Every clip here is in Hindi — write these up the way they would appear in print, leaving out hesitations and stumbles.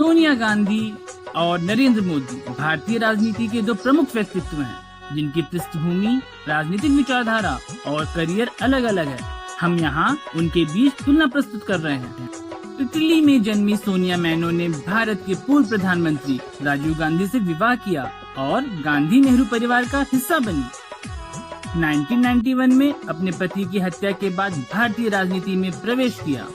सोनिया गांधी और नरेंद्र मोदी भारतीय राजनीति के दो प्रमुख व्यक्तित्व हैं, जिनकी पृष्ठभूमि, राजनीतिक विचारधारा और करियर अलग अलग है। हम यहाँ उनके बीच तुलना प्रस्तुत कर रहे हैं। इटली में जन्मी सोनिया मैनो ने भारत के पूर्व प्रधानमंत्री राजीव गांधी से विवाह किया और गांधी नेहरू परिवार का हिस्सा बनी। 1991 में अपने पति की हत्या के बाद भारतीय राजनीति में प्रवेश किया।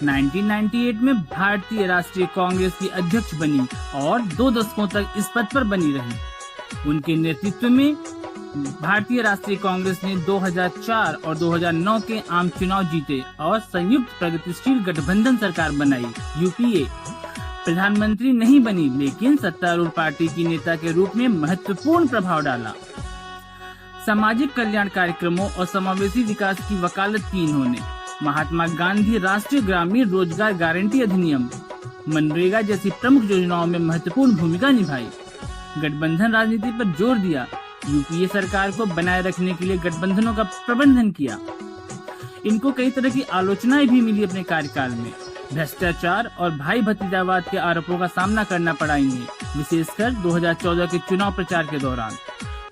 1998 में भारतीय राष्ट्रीय कांग्रेस की अध्यक्ष बनी और 2 दशकों तक इस पद पर बनी रही। उनके नेतृत्व में भारतीय राष्ट्रीय कांग्रेस ने 2004 और 2009 के आम चुनाव जीते और संयुक्त प्रगतिशील गठबंधन सरकार बनाई, यूपीए। प्रधानमंत्री नहीं बनी, लेकिन सत्तारूढ़ पार्टी की नेता के रूप में महत्वपूर्ण प्रभाव डाला। सामाजिक कल्याण कार्यक्रमों और समावेशी विकास की वकालत की इन्होंने। महात्मा गांधी राष्ट्रीय ग्रामीण रोजगार गारंटी अधिनियम, मनरेगा जैसी प्रमुख योजनाओं में महत्वपूर्ण भूमिका निभाई। गठबंधन राजनीति पर जोर दिया। यूपीए सरकार को बनाए रखने के लिए गठबंधनों का प्रबंधन किया। इनको कई तरह की आलोचनाएं भी मिली अपने कार्यकाल में। भ्रष्टाचार और भाई भतीजावाद के आरोपों का सामना करना पड़ा इन्हें, विशेषकर 2014 के चुनाव प्रचार के दौरान।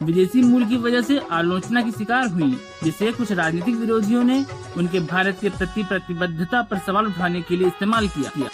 विदेशी मूल की वजह से आलोचना की शिकार हुई, जिसे कुछ राजनीतिक विरोधियों ने उनके भारत के प्रति प्रतिबद्धता पर सवाल उठाने के लिए इस्तेमाल किया।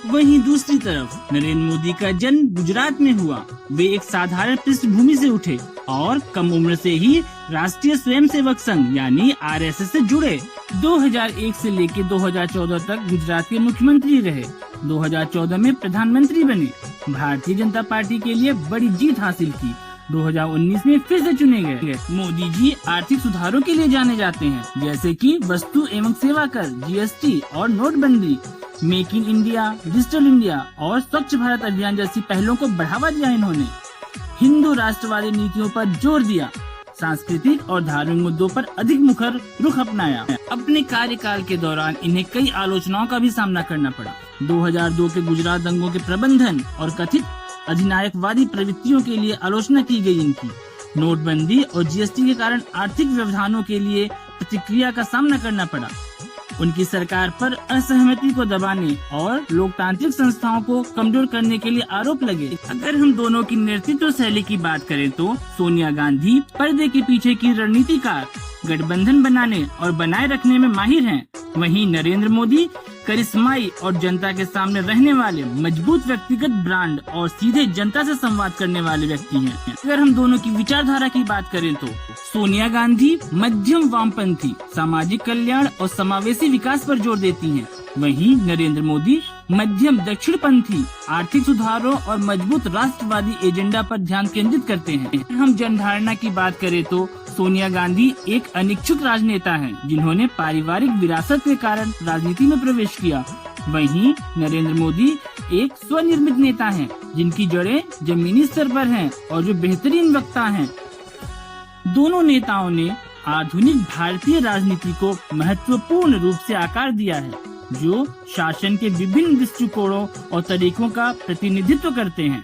वहीं दूसरी तरफ नरेंद्र मोदी का जन्म गुजरात में हुआ। वे एक साधारण पृष्ठभूमि से उठे और कम उम्र से ही राष्ट्रीय स्वयंसेवक संघ यानी आरएसएस से जुड़े। 2001 से लेकर 2014 तक गुजरात के मुख्यमंत्री रहे। 2014 में प्रधानमंत्री बने। भारतीय जनता पार्टी के लिए बड़ी जीत हासिल की। 2019 में फिर से चुने गए। मोदी जी आर्थिक सुधारों के लिए जाने जाते हैं, जैसे कि वस्तु एवं सेवा कर, जीएसटी और नोटबंदी, make in India, digital India और स्वच्छ भारत अभियान जैसी पहलों को बढ़ावा दिया इन्होंने। हिंदू राष्ट्रवादी नीतियों पर जोर दिया। सांस्कृतिक और धार्मिक मुद्दों पर अधिक मुखर रुख अपनाया। अपने कार्यकाल के दौरान इन्हें कई आलोचनाओं का भी सामना करना पड़ा। 2002 के गुजरात दंगों के प्रबंधन और कथित अधिनायकवादी प्रवृत्तियों के लिए आलोचना की गई इनकी। नोटबंदी और जीएसटी के कारण आर्थिक व्यवधानों के लिए प्रतिक्रिया का सामना करना पड़ा। उनकी सरकार पर असहमति को दबाने और लोकतांत्रिक संस्थाओं को कमजोर करने के लिए आरोप लगे। अगर हम दोनों की नेतृत्व शैली की बात करें तो सोनिया गांधी पर्दे के पीछे की रणनीतिकार, गठबंधन बनाने और बनाए रखने में माहिर हैं। वहीं नरेंद्र मोदी करिश्माई और जनता के सामने रहने वाले, मजबूत व्यक्तिगत ब्रांड और सीधे जनता से संवाद करने वाले व्यक्ति हैं। अगर हम दोनों की विचारधारा की बात करें तो सोनिया गांधी मध्यम वामपंथी, सामाजिक कल्याण और समावेशी विकास पर जोर देती हैं। वहीं नरेंद्र मोदी मध्यम दक्षिणपंथी, आर्थिक सुधारों और मजबूत राष्ट्रवादी एजेंडा पर ध्यान केंद्रित करते हैं। हम जनधारणा की बात करें तो सोनिया गांधी एक अनिच्छुक राजनेता हैं, जिन्होंने पारिवारिक विरासत के कारण राजनीति में प्रवेश किया। वहीं नरेंद्र मोदी एक स्वनिर्मित नेता हैं, जिनकी जड़ें जमीनी स्तर पर हैं और जो बेहतरीन वक्ता हैं। दोनों नेताओं ने आधुनिक भारतीय राजनीति को महत्वपूर्ण रूप से आकार दिया है, जो शासन के विभिन्न दृष्टिकोणों और तरीकों का प्रतिनिधित्व करते हैं।